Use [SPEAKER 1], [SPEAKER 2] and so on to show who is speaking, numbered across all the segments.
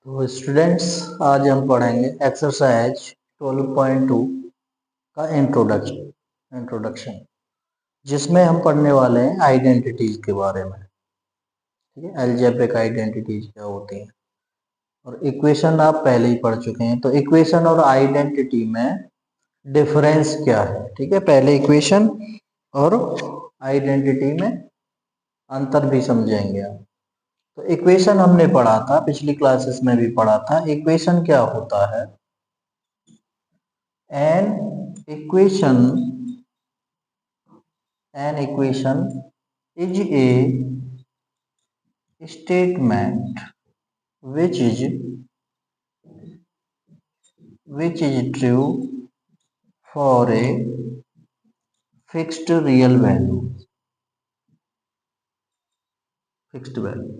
[SPEAKER 1] तो स्टूडेंट्स, आज हम पढ़ेंगे एक्सरसाइज 12.2 का इंट्रोडक्शन जिसमें हम पढ़ने वाले हैं आइडेंटिटीज के बारे में। ठीक है, अलजेब्रिक आइडेंटिटीज क्या होती हैं और इक्वेशन आप पहले ही पढ़ चुके हैं। तो इक्वेशन और आइडेंटिटी में डिफरेंस क्या है, ठीक है, पहले इक्वेशन और आइडेंटिटी में अंतर भी समझेंगे आप। तो इक्वेशन हमने पढ़ा था, पिछली क्लासेस में भी पढ़ा था। इक्वेशन क्या होता है? An equation is a statement which is true for a fixed real value. Fixed value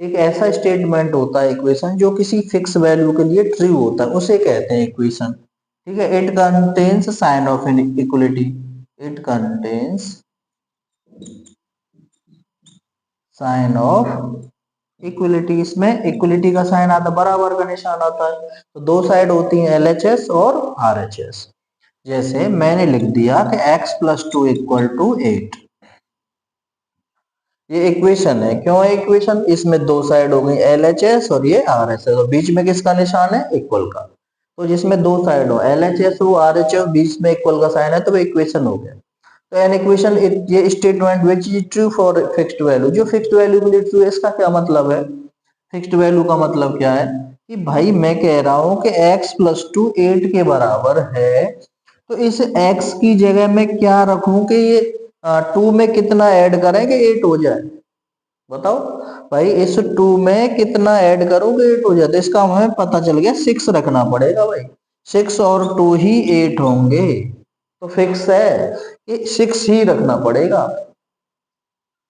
[SPEAKER 1] एक ऐसा स्टेटमेंट होता है इक्वेशन जो किसी फिक्स वैल्यू के लिए ट्रू होता है, उसे कहते हैं इक्वेशन। ठीक है, it contains sign of inequality. It contains sign of equality. इसमें इक्वलिटी का साइन आता है, बराबर का निशान आता है। तो दो साइड होती है, LHS और RHS। जैसे मैंने लिख दिया कि x + 2 = 8। ये इक्वेशन है। क्यों है इक्वेशन? इसमें दो साइड हो गई, LHS और ये RHS, और बीच में किसका निशान है? इक्वल का। तो जिसमें दो साइड हो, LHS हो RHS, बीच में इक्वल का साइन है, तो वो इक्वेशन हो गया। तो एन इक्वेशन, ये statement which is true for fixed value, जो फिक्स्ड वैल्यू के लिए ट्रू है। इसका क्या मतलब है? फिक्स्ड वैल्यू का मतलब क्या है कि भाई मैं कह रहा हूं कि x + 2 8 के बराबर है, तो इस x की जगह मैं क्या रखूं कि ये 2 में कितना ऐड करें कि 8 हो जाए। बताओ भाई, इस 2 में कितना ऐड करूं कि 8 हो जाए। तो इसका हमें पता चल गया 6 रखना पड़ेगा भाई। 6 और 2 ही 8 होंगे, तो फिक्स है कि 6 ही रखना पड़ेगा,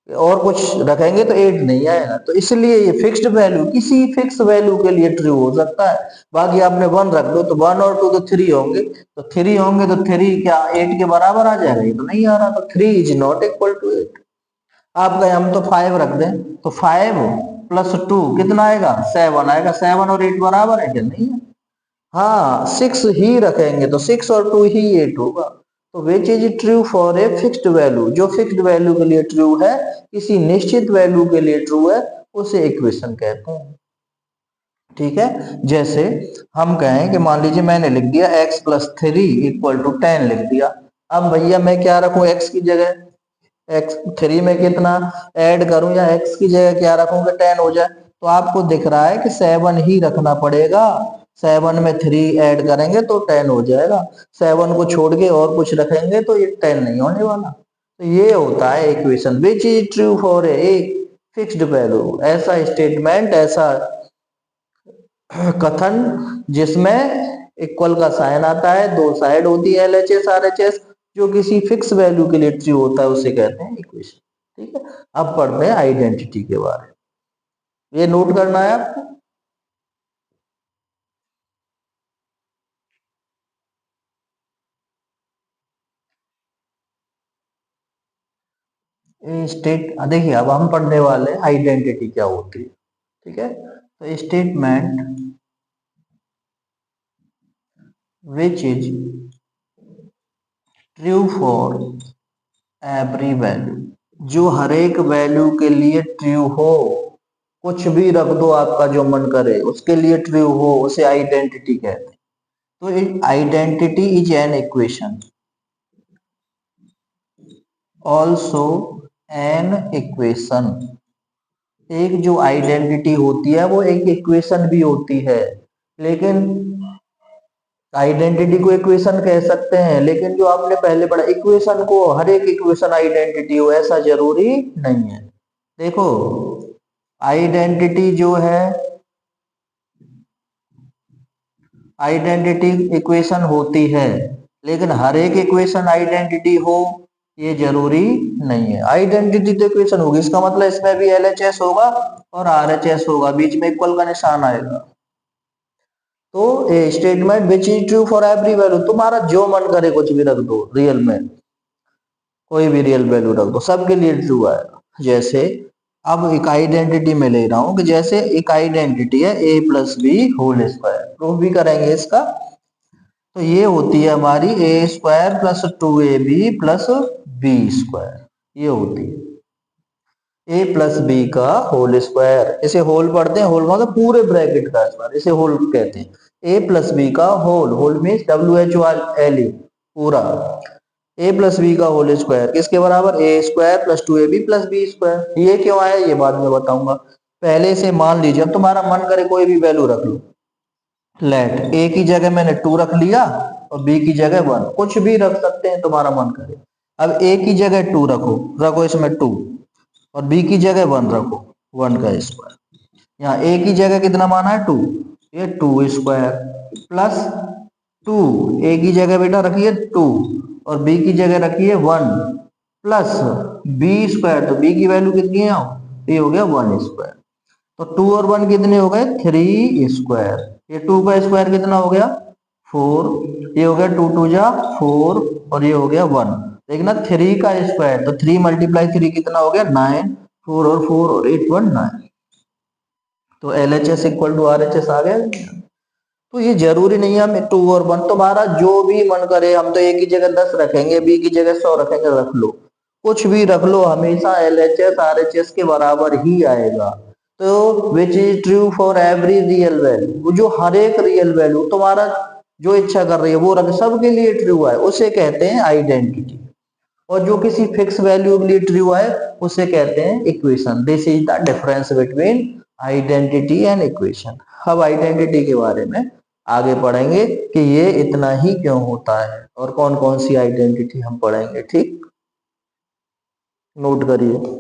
[SPEAKER 1] और कुछ रखेंगे तो 8 नहीं आएगा। तो इसलिए ये फिक्स्ड वैल्यू किसी फिक्स वैल्यू के लिए ट्रू हो सकता है। बाकी आपने 1 रख दो तो 1 और 2 तो 3 होंगे, तो 3 होंगे तो 3 क्या 8 के बराबर आ जाएगा? ये तो नहीं आ रहा। तो 3 इज नॉट इक्वल टू 8। आप गए, हम तो 5 रख दें, तो 5 + 2 कितना आएगा? 7 आएगा। 7 और 8 बराबर है क्या? नहीं है। हाँ, 6 ही रखेंगे तो 6 और 2 ही 8 होगा। तो which is true for a fixed value, जो फिक्स्ड वैल्यू के लिए ट्रू है, किसी निश्चित वैल्यू के लिए ट्रू है, उसे इक्वेशन कहते हैं। ठीक है, जैसे हम कहें कि मान लीजिए मैंने लिख दिया x + 3 = 10 लिख दिया। अब भैया मैं क्या रखूं x की जगह? x 3 में कितना ऐड करूं, या x की जगह क्या रखूं कि 10 हो जाए? तो आपको दिख रहा है कि 7 ही रखना पड़ेगा। 7 में 3 ऐड करेंगे तो 10 हो जाएगा। 7 को छोड़ के और कुछ रखेंगे तो ये 10 नहीं होने वाला। तो ये होता है equation which is true for a fixed value. ऐसा स्टेटमेंट, ऐसा कथन जिसमें इक्वल का साइन आता है, दो साइड होती है LHS RHS, जो किसी फिक्स वैल्यू के लिए ट्रू होता है, उसे कहते हैं इक्वेशन। ठीक है, अब पढ़ते हैं आइडेंटिटी के बारे में। ये नोट करना है आपको। स्टेट देखिए, अब हम पढ़ने वाले आइडेंटिटी क्या होती है। ठीक है, तो statement which is true for every value, जो हर एक वैल्यू के लिए ट्रू हो। कुछ भी रख दो, आपका जो मन करे उसके लिए ट्रू हो, उसे आइडेंटिटी कहते हैं। तो identity is an equation, also an equation. एक जो आइडेंटिटी होती है वो एक इक्वेशन भी होती है। लेकिन आइडेंटिटी को इक्वेशन कह सकते हैं, लेकिन जो आपने पहले पढ़ा, इक्वेशन को हर एक इक्वेशन आइडेंटिटी हो ऐसा जरूरी नहीं है। देखो, आइडेंटिटी जो है, आइडेंटिटी इक्वेशन होती है, लेकिन हर एक इक्वेशन आइडेंटिटी हो ये जरूरी नहीं है। आइडेंटिटी तो इक्वेशन होगी, इसका मतलब इसमें भी LHS होगा और RHS होगा, बीच में इक्वल का निशान आएगा। तो ए statement which is true for every value, तुम्हारा जो मन करे कुछ भी रख दो, रियल में कोई भी रियल वैल्यू रख दो, सबके लिए ट्रू आएगा। जैसे अब एक आइडेंटिटी में ले रहा हूं कि जैसे एक आइडेंटिटी है a plus b whole square, proof भी करेंगे इसका। तो ये होती है हमारी a square plus 2ab plus b square, ये होती है ए प्लस बी का होल स्क्वायर। इसे होल पढ़ते हैं, होल मतलब पूरे ब्रैकेट का स्क्वायर, इसे होल कहते हैं। ए प्लस बी का होल, होल मीन्स WHOLE, पूरा। ए प्लस बी का होल स्क्वायर किसके बराबर, a square plus 2ab plus b square. ये क्यों आया ये बाद में बताऊंगा। पहले से मान लीजिए, अब तुम्हारा मन करे कोई भी वैल्यू रख लो। लेट ए की जगह मैंने 2 रख लिया और बी की जगह 1, कुछ भी रख सकते हैं तुम्हारा मन करे। अब ए की जगह 2 रखो, रखो इसमें 2, और बी की जगह 1 रखो, 1 का स्क्वायर। यहाँ ए की जगह कितना माना है 2, ये 2 स्क्वायर प्लस 2, ए की जगह बेटा रखिए 2 और बी की जगह रखिए 1 प्लस बी स्क्वायर, तो बी की वैल्यू कितनी है, ये हो गया 1 स्क्वायर। तो 2 और 1 कितने हो गए, 3 स्क्वायर। ये 2 का स्क्वायर कितना हो गया 4, ये हो गया 2 2 जा 4 और ये हो गया 1। देखना 3 का स्क्वायर, तो 3 मल्टीप्लाई 3 कितना हो गया 9, 4 और 4 और 8 1 9। तो LHS इक्वल टू RHS आ गया। तो ये जरूरी नहीं है हम 2 और 1, तुम्हारा जो भी मन करे, हम तो ए की जगह 10 रखेंगे, बी की जगह 100 रखेंगे, रख लो, कुछ भी रख लो, हमेशा LHS RHS के बराबर ही आएगा। तो which is true for every real value, जो हर एक रियल वैल्यू तुम्हारा जो इच्छा कर रही है वो रख, सबके लिए ट्रू है, उसे कहते हैं आइडेंटिटी। और जो किसी फिक्स वैल्यू के लिए ट्रू है उसे कहते हैं equation. This is the difference between identity and equation. अब आइडेंटिटी के बारे में आगे पढ़ेंगे कि ये इतना ही क्यों होता है और कौन कौन सी आइडेंटिटी हम पढ़ेंगे, ठीक, नोट करिए।